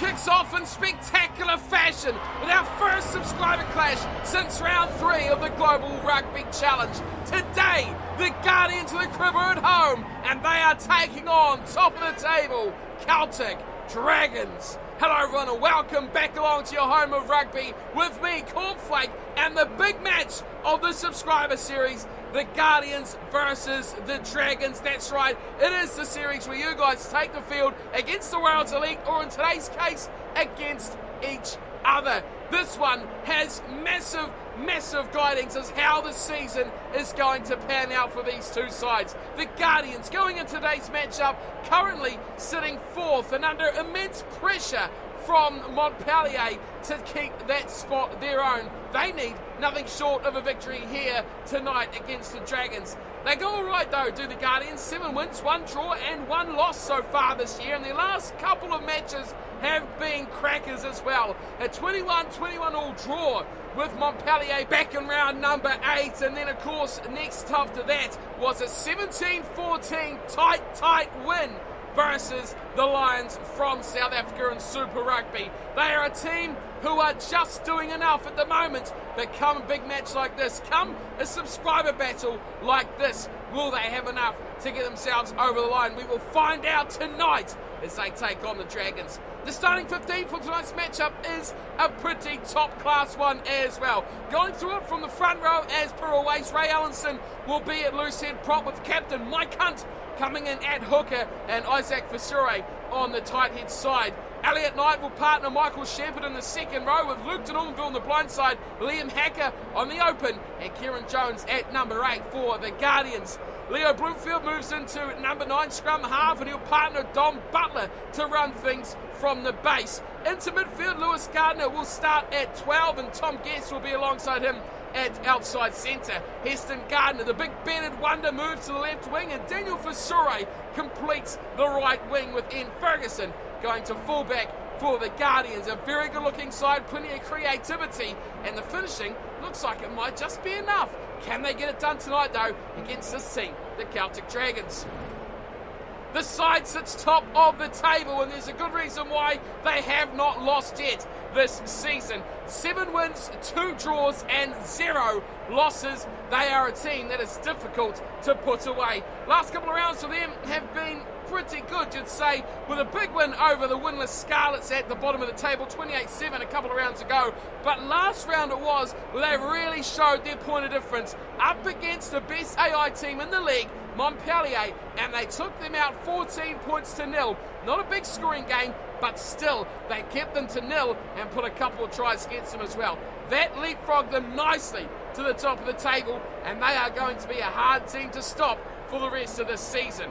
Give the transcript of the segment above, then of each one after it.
kicks off in spectacular fashion with our first subscriber clash since round 3 of the Global Rugby Challenge. Today, the Guardians of the Crib are at home and they are taking on top of the table, Celtic Dragons. Hello everyone and welcome back along to your home of rugby with me, Cornflake, and the big match of the subscriber series, the Guardians versus the Dragons. That's right, it is the series where you guys take the field against the world's elite, or in today's case, against each other. This one has massive guidings as how the season is going to pan out for these two sides. The Guardians going into today's matchup currently sitting 4th and under immense pressure from Montpellier to keep that spot their own. They need nothing short of a victory here tonight against the Dragons. They go alright though, do the Guardians. 7 wins, 1 draw and 1 loss so far this year, and their last couple of matches have been crackers as well. A 21-21 all draw with Montpellier back in round number 8, and then of course next after that was a 17-14 tight win versus the Lions from South Africa in Super Rugby. They are a team who are just doing enough at the moment, but come a big match like this, come a subscriber battle like this, will they have enough to get themselves over the line? We will find out tonight as they take on the Dragons. The starting 15 for tonight's matchup is a pretty top-class one as well. Going through it from the front row, as per always, Ray Allenson will be at loose head prop with captain Mike Hunt coming in at hooker and Isaac Fisure on the tight head side. Elliot Knight will partner Michael Shepherd in the second row with Luke de Normanville on the blind side, Liam Hacker on the open, and Kieran Jones at number 8 for the Guardians. Leo Bloomfield moves into number 9 scrum half, and he'll partner Dom Butler to run things from the base. Into midfield, Lewis Gardner will start at 12, and Tom Guest will be alongside him at outside centre. Heston Gardner, the big bearded wonder, moves to the left wing, and Daniel Fisure completes the right wing with Ian Ferguson going to fullback for the Guardians. A very good looking side, plenty of creativity, and the finishing looks like it might just be enough. Can they get it done tonight though against this team, the Celtic Dragons? The side sits top of the table, and there's a good reason why. They have not lost yet this season. 7 wins, 2 draws and 0 losses. They are a team that is difficult to put away. Last couple of rounds for them have been pretty good, you'd say, with a big win over the winless Scarlets at the bottom of the table, 28-7 a couple of rounds ago. But last round it was where they really showed their point of difference up against the best AI team in the league, Montpellier, and they took them out 14 points to 0. Not a big scoring game, but still they kept them to 0 and put a couple of tries against them as well. That leapfrogged them nicely to the top of the table, and they are going to be a hard team to stop for the rest of this season.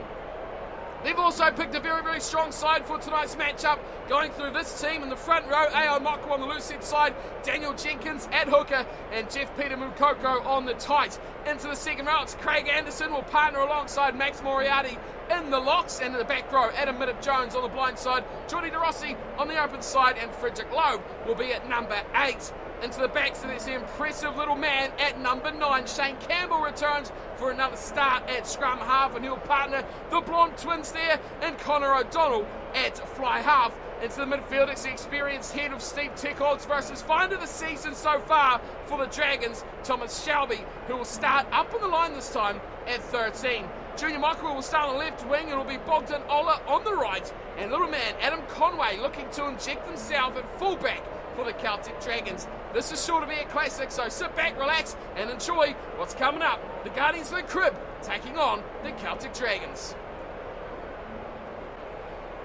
They've also picked a very strong side for tonight's matchup. Going through this team in the front row, A.O. Moko on the loose head side, Daniel Jenkins at hooker, and Jeff Peter Mukoko on the tight. Into the second row, it's Craig Anderson will partner alongside Max Moriarty in the locks, and in the back row, Adam Middett-Jones on the blind side, Jordi De Rossi on the open side, and Frederick Loeb will be at number 8. Into the backs, and there's the impressive little man at number 9. Shane Campbell returns for another start at scrum half, and he'll partner the blonde twins there and Connor O'Donnell at fly half. Into the midfield, it's the experienced head of Steve Tickholz versus find of the season so far for the Dragons, Thomas Shelby, who will start up on the line this time at 13. Junior Michael will start on the left wing, and it will be Bogdan Ola on the right, and little man Adam Conway looking to inject himself at fullback for the Celtic Dragons. This is sure to be a classic, so sit back, relax, and enjoy what's coming up. The Guardians of the Crib taking on the Celtic Dragons.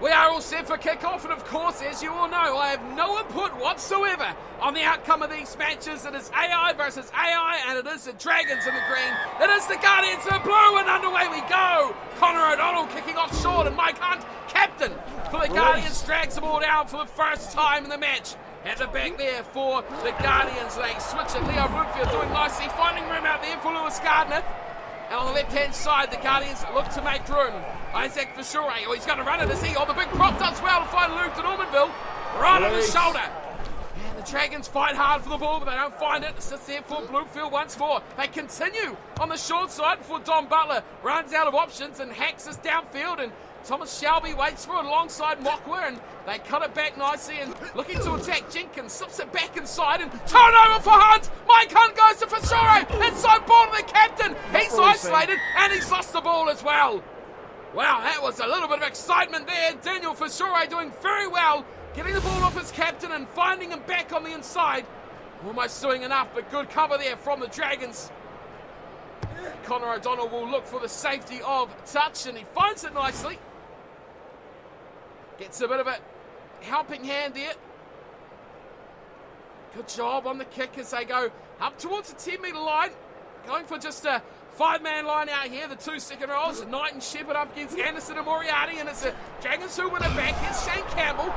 We are all set for kickoff, and of course, as you all know, I have no input whatsoever on the outcome of these matches. It is AI versus AI, and it is the Dragons in the green. It is the Guardians in the blue, and underway we go. Connor O'Donnell kicking off short, and Mike Hunt, captain for the Guardians, drags the ball down for the first time in the match. At the back there for the Guardians, they switch it. Leo Bloomfield doing nicely, finding room out there for Lewis Gardner. And on the left-hand side, the Guardians look to make room. Isaac Fisure, oh, he's going to run it, is he? Oh, the big prop does well to find Luke de Normanville. Right on his shoulder. And the The Dragons fight hard for the ball, but they don't find it. It sits there for Bluefield once more. They continue on the short side before Don Butler runs out of options and hacks us downfield, and Thomas Shelby waits for it alongside Mockwer, and they cut it back nicely and looking to attack. Jenkins slips it back inside and turnover for Hunt. Mike Hunt goes to Fasore. Inside ball to the captain. He's isolated and he's lost the ball as well. Wow, that was a little bit of excitement there. Daniel Fasore doing very well, getting the ball off his captain and finding him back on the inside. Almost doing enough, but good cover there from the Dragons. Connor O'Donnell will look for the safety of touch, and he finds it nicely. Gets a bit of a helping hand there. Good job on the kick as they go up towards the 10-metre line. Going for just a 5-man line out here. The 2 second rows, Knight and Shepherd up against Anderson and Moriarty, and it's the Dragons who win it back. Here's Shane Campbell.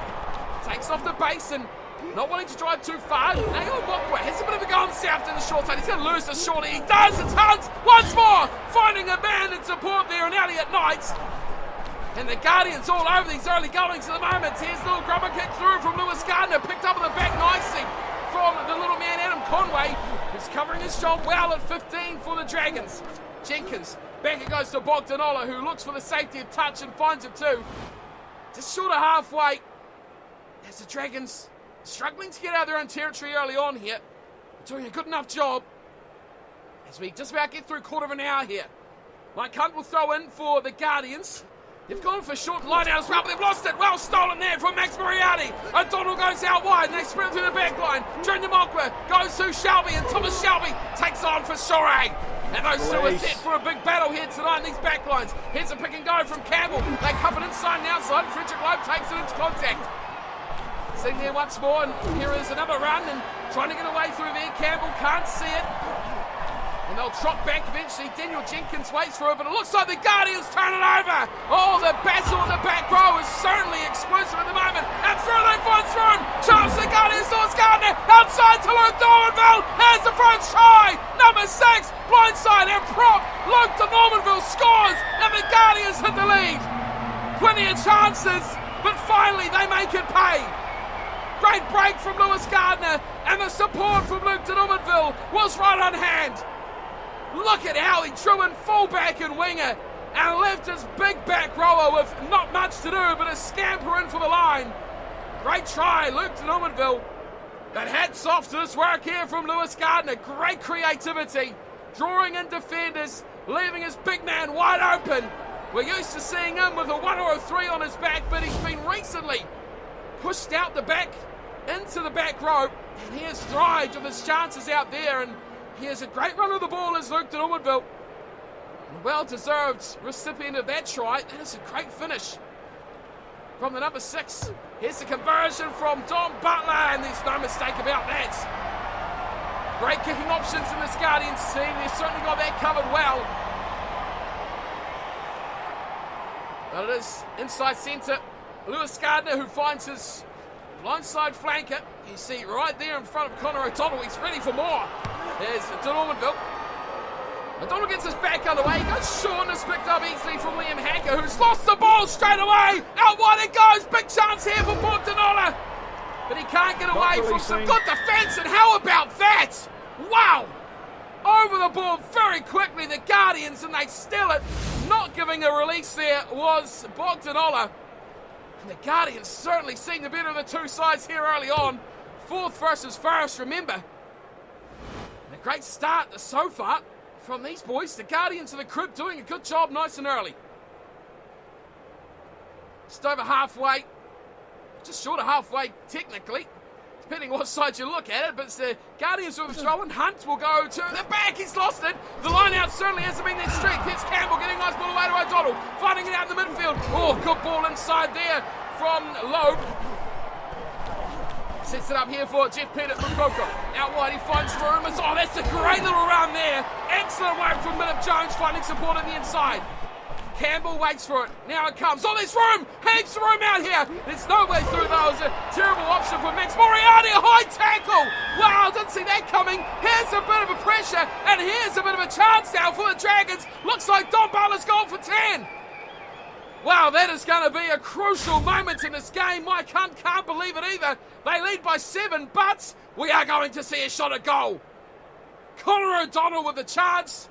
Takes off the base and not wanting to drive too far. Nail Mockwer has a bit of a go on south in the short side. He's going to lose this shortly. He does. It's Hunt once more. Finding a man in support there, and Elliot Knight. And the Guardians all over these early goings at the moment. Here's a little grubber kick through from Lewis Gardner. Picked up in the back nicely from the little man Adam Conway, who's covering his job well at 15 for the Dragons. Jenkins, back it goes to Bogdanola, who looks for the safety of touch and finds it too. Just short of halfway. As the Dragons struggling to get out of their own territory early on here. Doing a good enough job as we just about get through quarter of an hour here. Mike Hunt will throw in for the Guardians. They've gone for short line out as well, but they've lost it. Well stolen there from Max Moriarty. O'Donnell goes out wide, and they sprint through the back line. Junior Mockwer goes to Shelby, and Thomas Shelby takes on for Shorey. And those two are set for a big battle here tonight in these back lines. Here's a pick and go from Campbell. They cup it inside and outside. Frederick Loeb takes it into contact. Sitting there once more, and here is another run, and trying to get away through there. Campbell can't see it. And they'll trot back eventually. Daniel Jenkins waits for it, but it looks like the Guardians turn it over. Oh, the battle in the back row is certainly explosive at the moment. And through they find through. Charles the Guardians, Lewis Gardner, outside to Luke Normanville. Has the front try. Number 6, blindside and prop. Luke de Normanville scores, and the Guardians hit the lead. Plenty of chances, but finally they make it pay. Great break from Lewis Gardner, and the support from Luke de Normanville was right on hand. Look at how he drew in fullback and winger and left his big back rower with not much to do but a scamper in for the line. Great try, Luke de Normanville. But hats off to this work here from Lewis Gardner. Great creativity, drawing in defenders, leaving his big man wide open. We're used to seeing him with a 1 or a 3 on his back, but he's been recently pushed out the back into the back row, and he has thrived with his chances out there, and he has a great run of the ball as Luke de Normanville. A well-deserved recipient of that try. That is a great finish from the number 6. Here's the conversion from Don Butler, and there's no mistake about that. Great kicking options in this Guardians team. They've certainly got that covered well. But it is inside centre. Lewis Gardner, who finds his blindside flanker. You see right there in front of Connor O'Donnell. He's ready for more. There's de Normanville. O'Donnell gets his back underway. He goes short and is picked up easily from Liam Hacker, who's lost the ball straight away. Out wide it goes. Big chance here for Bogdanola. But he can't get away from some good defence. And how about that? Wow! Over the ball very quickly, the Guardians, and they steal it. Not giving a release there was Bogdanola. And the Guardians certainly seeing the better of the two sides here early on. 4th versus 1st, remember. And a great start so far from these boys. The Guardians of the Crib doing a good job nice and early. Just over halfway. Just short of halfway, technically. Depending what side you look at it, but it's the Guardians with a throw, and Hunt will go to the back. He's lost it. The line out certainly hasn't been their strength. Here's Campbell getting a nice ball away to O'Donnell, finding it out in the midfield. Oh, good ball inside there from Loeb. Sets it up here for Jeff Pettit from Coco. Out wide, he finds room. Oh, that's a great little run there. Excellent work from Millip Jones, finding support on the inside. Campbell waits for it. Now it comes. Oh, there's room! Heaps of room out here! There's no way through. That was a terrible option for Max Moriarty. A high tackle! Wow, didn't see that coming. Here's a bit of a pressure, and here's a bit of a chance now for the Dragons. Looks like Don Butler's gone for 10. Wow, that is going to be a crucial moment in this game. Mike Hunt can't believe it either. They lead by 7, but we are going to see a shot at goal. Connor O'Donnell with the chance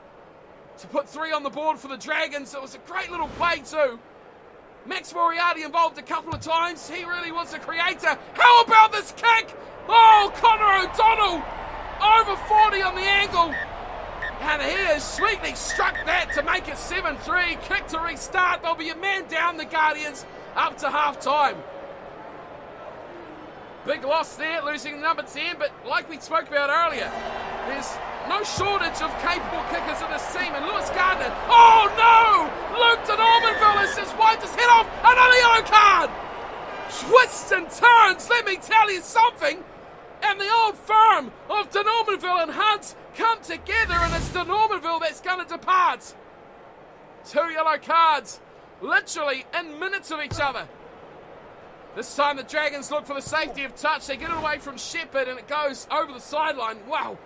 to put 3 on the board for the Dragons. It was a great little play too. Max Moriarty involved a couple of times. He really was a creator. How about this kick? Oh, Connor O'Donnell over 40 on the angle. And he has sweetly struck that to make it 7-3. Kick to restart. There'll be a man down, the Guardians, up to half-time. Big loss there, losing number 10, but like we spoke about earlier, there's no shortage of capable kickers in this team. And Lewis Gardner, oh no! Luke de Normanville has just wiped his head off. Another yellow card! Twists and turns, let me tell you something. And the old firm of de Normanville and Hunt come together, and it's de Normanville that's going to depart. 2 yellow cards, literally in minutes of each other. This time the Dragons look for the safety of touch. They get it away from Shepherd and it goes over the sideline. Wow.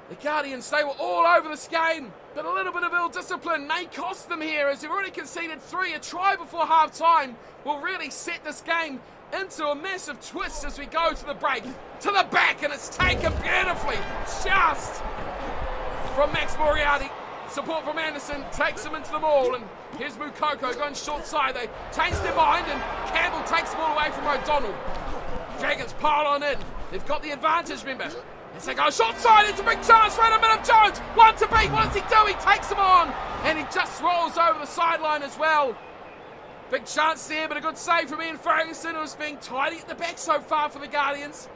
The Guardians, they were all over this game, but a little bit of ill discipline may cost them here as they've already conceded 3. A try before half time will really set this game into a massive twist as we go to the break. To the back, and it's taken beautifully. Just from Max Moriarty. Support from Anderson takes him into the ball, and here's Mukoko going short side. They change their mind, and Campbell takes the ball away from O'Donnell. Dragons pile on in. They've got the advantage, remember. As they go short side, it's a big chance for Adam Jones. 1 to beat. What does he do? He takes him on, and he just rolls over the sideline as well. Big chance there, but a good save from Ian Ferguson, who's being tidy at the back so far for the Guardians.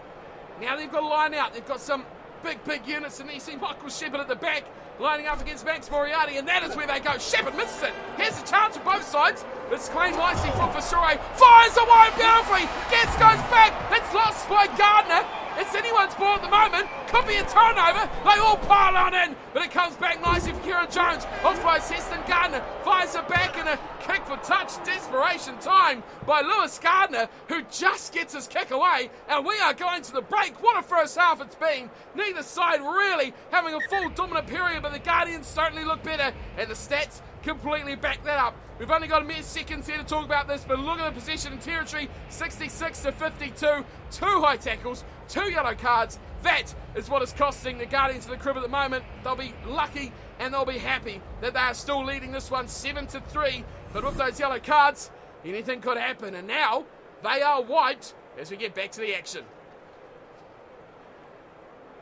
Now they've got a line out. They've got some big units, and you see Michael Shepherd at the back lining up against Max Moriarty, and that is where they go. Shepherd misses it. Here's a chance for both sides. It's claimed nicely from Fasure. Fires the wide beautifully. Guest goes back. It's lost by Gardner. It's anyone's ball at the moment. Could be a turnover. They all pile on in, but it comes back nicely for Kieran Jones. Offloads Heston Gardner. Fires it back in a kick for touch. Desperation time by Lewis Gardner, who just gets his kick away. And we are going to the break. What a first half it's been. Neither side really having a full dominant period, but the Guardians certainly look better. And the stats completely back that up. We've only got a mere seconds here to talk about this, but look at the possession and territory, 66 to 52, 2 high tackles, 2 yellow cards. That is what is costing the Guardians of the crib at the moment. They'll be lucky and they'll be happy that they are still leading this one 7 to 3, but with those yellow cards, anything could happen, and now they are wiped as we get back to the action.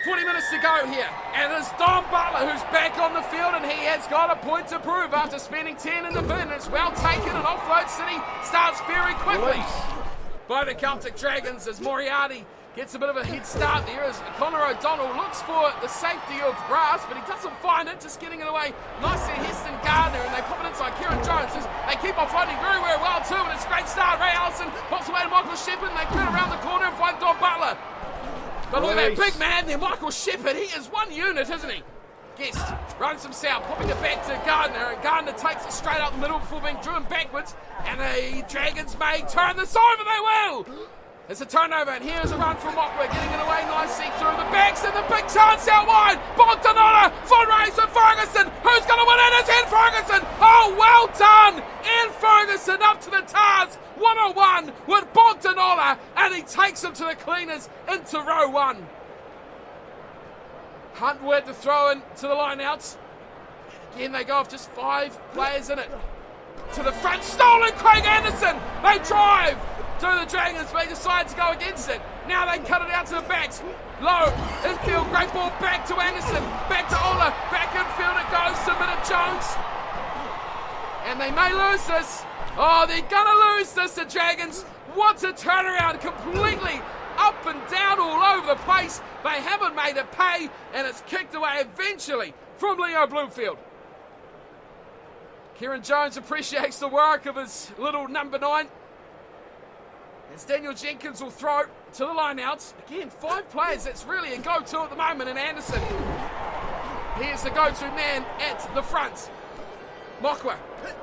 20 minutes to go here, and it's Don Butler who's back on the field, and he has got a point to prove after spending 10 in the bin. It's well taken, and Offload City starts very quickly by the Celtic Dragons as Moriarty gets a bit of a head start there as Connor O'Donnell looks for the safety of grass, but he doesn't find it, just getting it away nicely. Heston Gardner, and they pop it inside Kieran Jones. They keep offloading very well too, and it's a great start. Ray Allison pops away to Michael Shepherd, and they turn around the corner and find Don Butler. But look at that big man there, Michael Shepherd. He is one unit, isn't he? Guest runs himself, popping it back to Gardner, and Gardner takes it straight up the middle before being driven backwards. And the Dragons may turn this over. They will. It's a turnover, and here's a run from Mockler, getting it away nicely through the backs, and the big chance out wide. Bogdanola, fundraiser, Ferguson. Who's going to win it? It's Ian Ferguson. Oh, well done. Ian Ferguson up to the task. 101 with Bogdanola, and he takes him to the cleaners into row 1. Hunt with the throw in to the line-outs. Again, they go off just 5 players in it. To the front, stolen Craig Anderson. They drive to the Dragons, but they decide to go against it. Now they cut it out to the backs. Low, infield, great ball back to Anderson. Back to Ola, back infield it goes to Jones. And they may lose this. Oh, they're going to lose this, the Dragons. What a turnaround, completely up and down all over the place. They haven't made it pay, and it's kicked away eventually from Leo Bloomfield. Kieran Jones appreciates the work of his little number 9. As Daniel Jenkins will throw to the line-outs. Again, 5 players, that's really a go-to at the moment, and Anderson, he is the go-to man at the front. Mokwa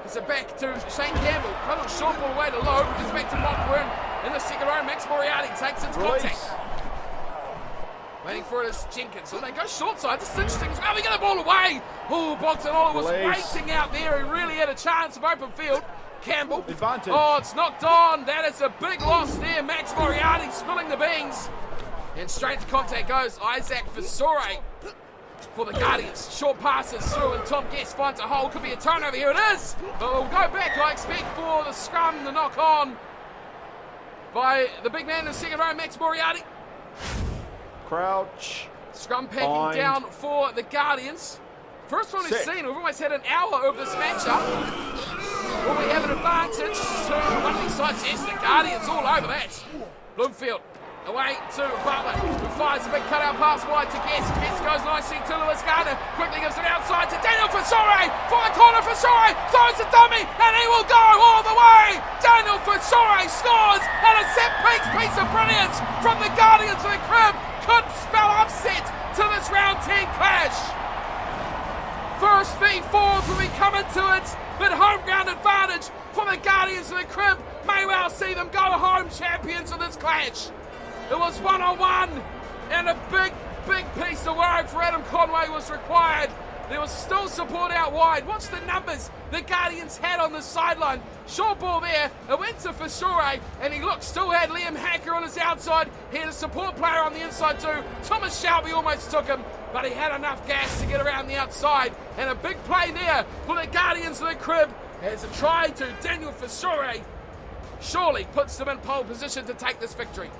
gives it back to Shane Campbell. A little short ball away to Lowe. Gives back to Mokwa in the second row. Max Moriarty takes it to contact. Waiting for it is Jenkins. So they go short side. This is interesting as well. We get the ball away. Oh, Bogdanola was waiting out there. He really had a chance of open field. Campbell. Advantage. Oh, it's knocked on. That is a big loss there. Max Moriarty spilling the beans. And straight to contact goes Isaac Visore for the Guardians. Short passes through and Tom Guest finds a hole. Could be a turnover. Here it is. But we'll go back, I expect, for the scrum, the knock on by the big man in the second row, Max Moriarty. Crouch. Scrum packing down for the Guardians. First one we've seen. We've almost had an hour of this matchup. Will we have an advantage to one of these sides? Yes, the Guardians all over that. Bloomfield away to Butler, who fires a big cutout pass wide to Guest. Guest goes nicely to Lewis Gardner. Quickly gives it outside to Daniel Fasore. For the corner, Fasore throws a dummy, and he will go all the way. Daniel Fasore scores, and a set-piece of brilliance from the Guardians of the Crib could spell upset to this round 10 clash. First v fourth will be coming to it, but home ground advantage for the Guardians of the Crib may well see them go home champions of this clash. It was one-on-one, and a big piece of work for Adam Conway was required. There was still support out wide. Watch the numbers the Guardians had on the sideline. Short ball there, it went to Fasore, and he still had Liam Hacker on his outside. He had a support player on the inside too. Thomas Shelby almost took him, but he had enough gas to get around the outside. And a big play there for the Guardians of the Crib as a try to Daniel Fasore surely puts them in pole position to take this victory.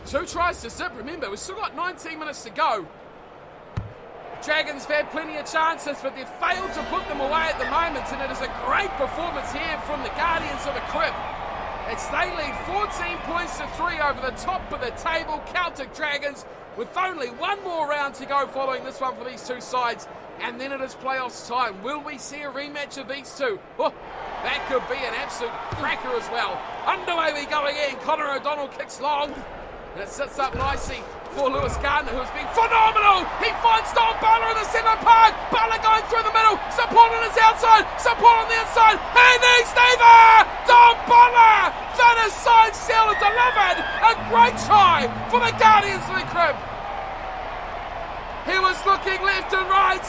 2 tries to zip. Remember, we've still got 19 minutes to go. Dragons have had plenty of chances, but they've failed to put them away at the moment, and it is a great performance here from the Guardians of the Crib. As they lead 14 points to 3 over the top of the table, Celtic Dragons, with only one more round to go following this one for these two sides, and then it is playoffs time. Will we see a rematch of these two? Oh, that could be an absolute cracker as well. Underway we go again. Connor O'Donnell kicks long, and it sits up nicely for Lewis Gardner, who's been phenomenal. He finds Don Butler in the centre park. Butler going through the middle. Support on his outside. Support on the inside. He needs Steva. Don Butler. That is signed, sealed, and delivered. A great try for the Guardians of the Crib. He was looking left and right.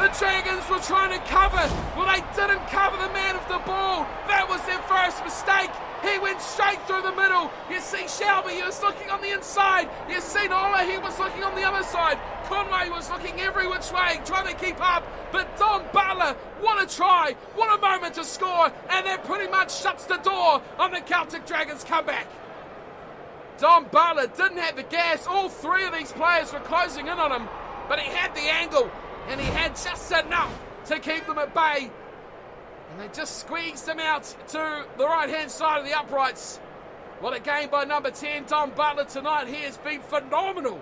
The Dragons were trying to cover. Well, they didn't cover the man of the ball. That was their first mistake. He went straight through the middle. You see Shelby, he was looking on the inside. You see Nola, he was looking on the other side. Conway was looking every which way, trying to keep up. But Don Butler, what a try. What a moment to score. And that pretty much shuts the door on the Celtic Dragons comeback. Don Butler didn't have the gas. All 3 of these players were closing in on him. But he had the angle, and he had just enough to keep them at bay. And they just squeezed him out to the right-hand side of the uprights. What a game by number 10, Don Butler tonight. He has been phenomenal.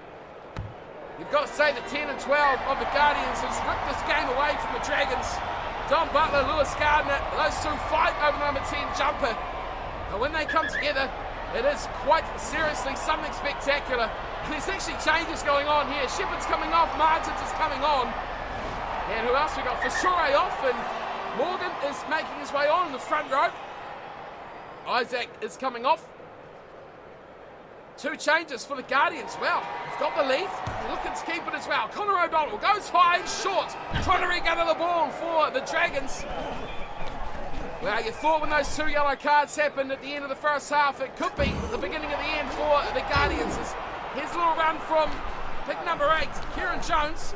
You've got to say the 10 and 12 of the Guardians has ripped this game away from the Dragons. Don Butler, Lewis Gardner, those two fight over the number 10 jumper. And when they come together, it is quite seriously something spectacular. There's actually changes going on here. Shepherd's coming off, Martins is coming on. And who else we got? Fasore off, and Morgan is making his way on in the front row. Isaac is coming off. 2 changes for the Guardians. Well, they've got the lead. They're looking to keep it as well. Connor O'Donnell goes high and short, trying to regather the ball for the Dragons. Well, you thought when those 2 yellow cards happened at the end of the first half, it could be the beginning of the end for the Guardians. Here's a little run from pick number 8, Kieran Jones.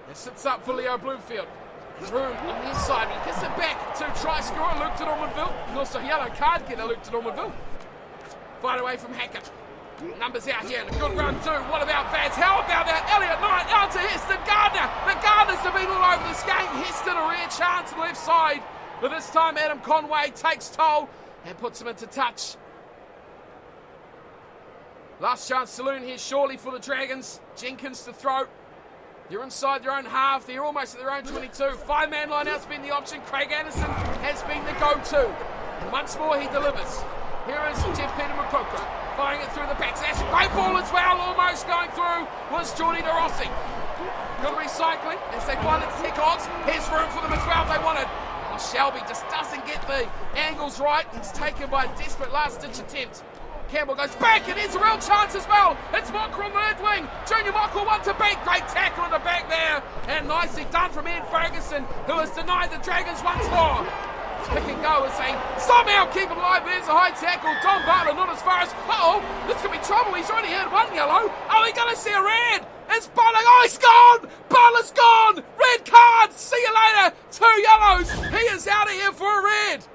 It sits up for Leo Bloomfield. Room on the inside. He gets it back to try scorer Luke de Normanville. And also yellow card getter Luke de Normanville. Fight away from Hacker. Numbers out here and a good run too. What about Vance? How about that? Elliott Knight out to Heston Gardner. The Gardners have been all over this game. Heston a rare chance on the left side. But this time Adam Conway takes toll and puts him into touch. Last chance saloon here surely for the Dragons. Jenkins to throw. They're inside their own half. They're almost at their own 22. 5-man line out's been the option. Craig Anderson has been the go-to. And once more he delivers. Here is Jeff Peter Mukoko. Firing it through the backs. That's a great ball as well. Almost going through was Jordy De Rossi. Good recycling as they find it to take odds. Here's room for them as well if they want it. Oh, Shelby just doesn't get the angles right. He's taken by a desperate last-ditch attempt. Campbell goes back, and there's a real chance as well. It's Mocker on the left wing. Junior Mocker one to beat. Great tackle in the back there. And nicely done from Ian Ferguson, who has denied the Dragons once more. Pick and go as they somehow keep it alive. There's a high tackle. Don Butler not as far as... this could be trouble. He's already had one yellow. Are we going to see a red? It's Butler. Oh, he's gone. Butler's gone. Red card. See you later. 2 yellows. He is out of here for a red.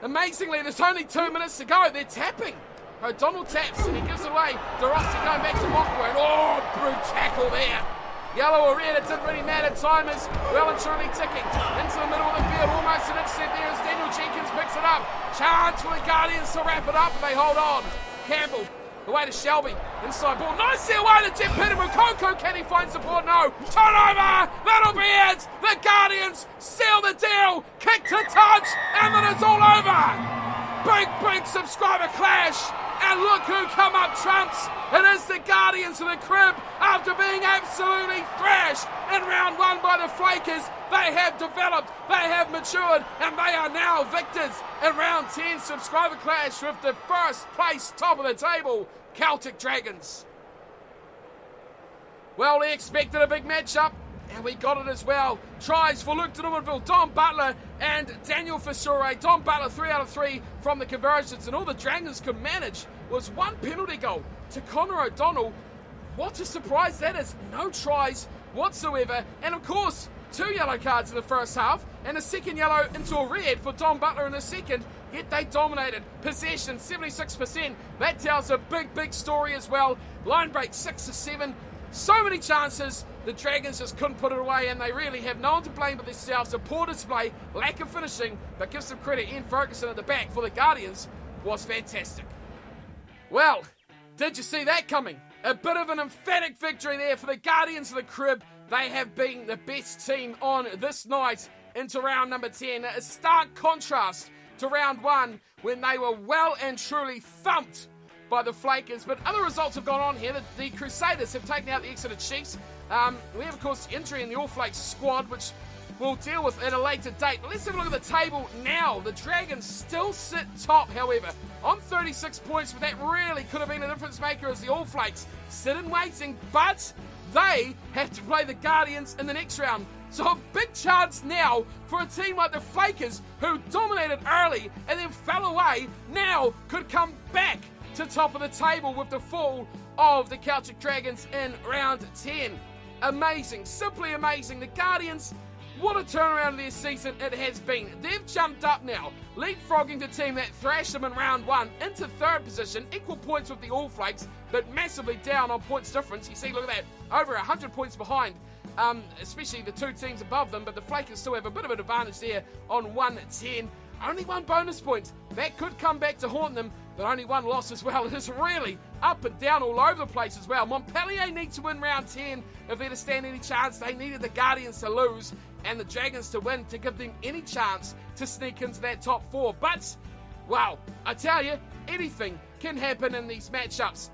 Amazingly, there's only 2 minutes to go. They're tapping. O'Donnell taps and he gives it away. De Rossi going back to Mockler. And brute tackle there. Yellow or red, it didn't really matter. Time is well and truly ticking. Into the middle of the field, almost an intercept there as Daniel Jenkins picks it up. Chance for the Guardians to wrap it up, and they hold on. Campbell, away to Shelby. Inside ball, nicely away to Jeff Pettigrew. Coco, can he find support? No. Turnover, that'll be it. The Guardians seal the deal. Kick to touch, and then it's all over. Big subscriber clash. And look who come up trumps. It is the Guardians of the Crib after being absolutely thrashed in round 1 by the Flakers. They have developed, they have matured, and they are now victors in round 10 subscriber clash with the first place top of the table, Celtic Dragons. Well, they expected a big matchup, and we got it as well. Tries for Luke de Normanville, Don Butler and Daniel Fasure. Don Butler 3 out of 3 from the conversions, and all the Dragons could manage was 1 penalty goal to Connor O'Donnell. What a surprise that is. No tries whatsoever, and of course 2 yellow cards in the first half and a second yellow into a red for Don Butler in the second, yet they dominated. Possession 76%. That tells a big story as well. Line break 6 to 7. So many chances, the Dragons just couldn't put it away, and they really have no one to blame but themselves. A poor display, lack of finishing, but give some credit. Ian Ferguson at the back for the Guardians was fantastic. Well, did you see that coming? A bit of an emphatic victory there for the Guardians of the Crib. They have been the best team on this night into round number 10. A stark contrast to round 1 when they were well and truly thumped by the Flakers, but other results have gone on here. The Crusaders have taken out the Exeter Chiefs. We have, of course, entry in the All Flakes squad, which we'll deal with at a later date. But let's have a look at the table now. The Dragons still sit top, however, on 36 points, but that really could have been a difference maker as the All Flakes sit in waiting, but they have to play the Guardians in the next round. So a big chance now for a team like the Flakers, who dominated early and then fell away, now could come back to top of the table with the fall of the Celtic Dragons in round 10. Amazing, simply amazing. The Guardians, what a turnaround of their season it has been. They've jumped up now, leapfrogging the team that thrashed them in round 1 into 3rd position, equal points with the All Flakes, but massively down on points difference. You see, look at that, over 100 points behind, especially the 2 teams above them, but the Flakers still have a bit of an advantage there on 110. Only 1 bonus point. That could come back to haunt them, but only 1 loss as well. It is really up and down all over the place as well. Montpellier need to win round 10 if they're to stand any chance. They needed the Guardians to lose and the Dragons to win to give them any chance to sneak into that top 4. But, wow, I tell you, anything can happen in these matchups.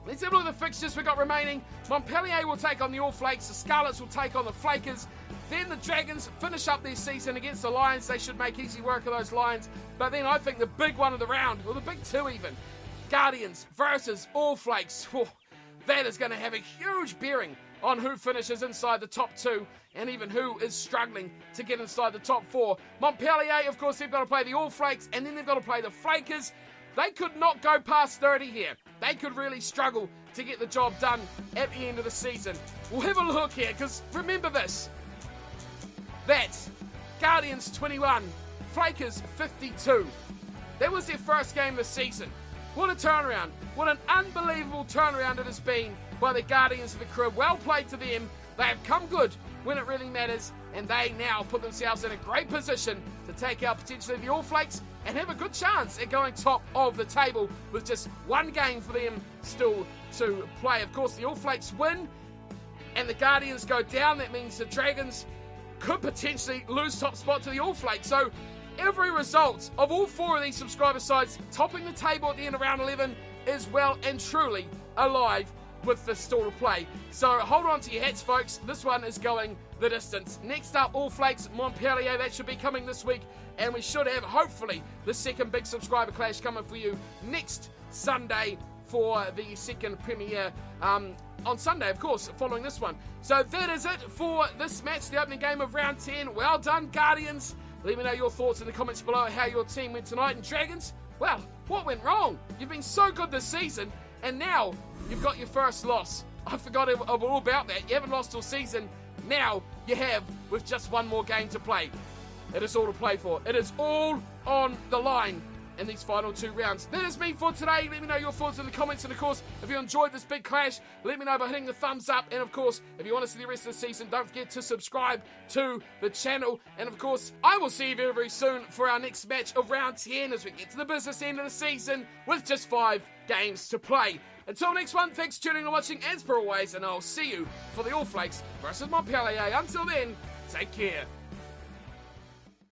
Let's have a look at the fixtures we've got remaining. Montpellier will take on the All Flakes. The Scarlets will take on the Flakers. Then the Dragons finish up their season against the Lions. They should make easy work of those Lions. But then I think the big one of the round, or the big 2 even, Guardians versus All Flakes. Whew, that is going to have a huge bearing on who finishes inside the top 2 and even who is struggling to get inside the top 4. Montpellier, of course, they've got to play the All Flakes, and then they've got to play the Flakers. They could not go past 30 here. They could really struggle to get the job done at the end of the season. We'll have a look here, because remember this. That Guardians 21, Flakers 52. That was their first game of the season. What a turnaround. What an unbelievable turnaround it has been by the Guardians of the Crib. Well played to them. They have come good when it really matters, and they now put themselves in a great position to take out potentially the All Flakes and have a good chance at going top of the table with just 1 game for them still to play. Of course, the All Flakes win and the Guardians go down. That means the Dragons could potentially lose top spot to the All Flakes. So every result of all 4 of these subscriber sides topping the table at the end of round 11 is well and truly alive with this still to play. So hold on to your hats, folks. This one is going the distance. Next up, All Flakes Montpellier. That should be coming this week, and we should have, hopefully, the second big subscriber clash coming for you next Sunday for the second premiere on Sunday, of course, following this one. So that is it for this match, the opening game of round 10. Well done, Guardians. Let me know your thoughts in the comments below how your team went tonight. And Dragons, well, what went wrong? You've been so good this season, and now you've got your first loss. I forgot all about that. You haven't lost all season. Now you have, with just one more game to play. It is all to play for. It is all on the line in these final 2 rounds. That is me for today. Let me know your thoughts in the comments, and of course, if you enjoyed this big clash, let me know by hitting the thumbs up, and of course, if you want to see the rest of the season, don't forget to subscribe to the channel, and of course, I will see you very, very soon for our next match of round 10 as we get to the business end of the season with just 5 games to play. Until next one, thanks for tuning in and watching as per always, and I'll see you for the All Flakes versus Montpellier. Until then, take care.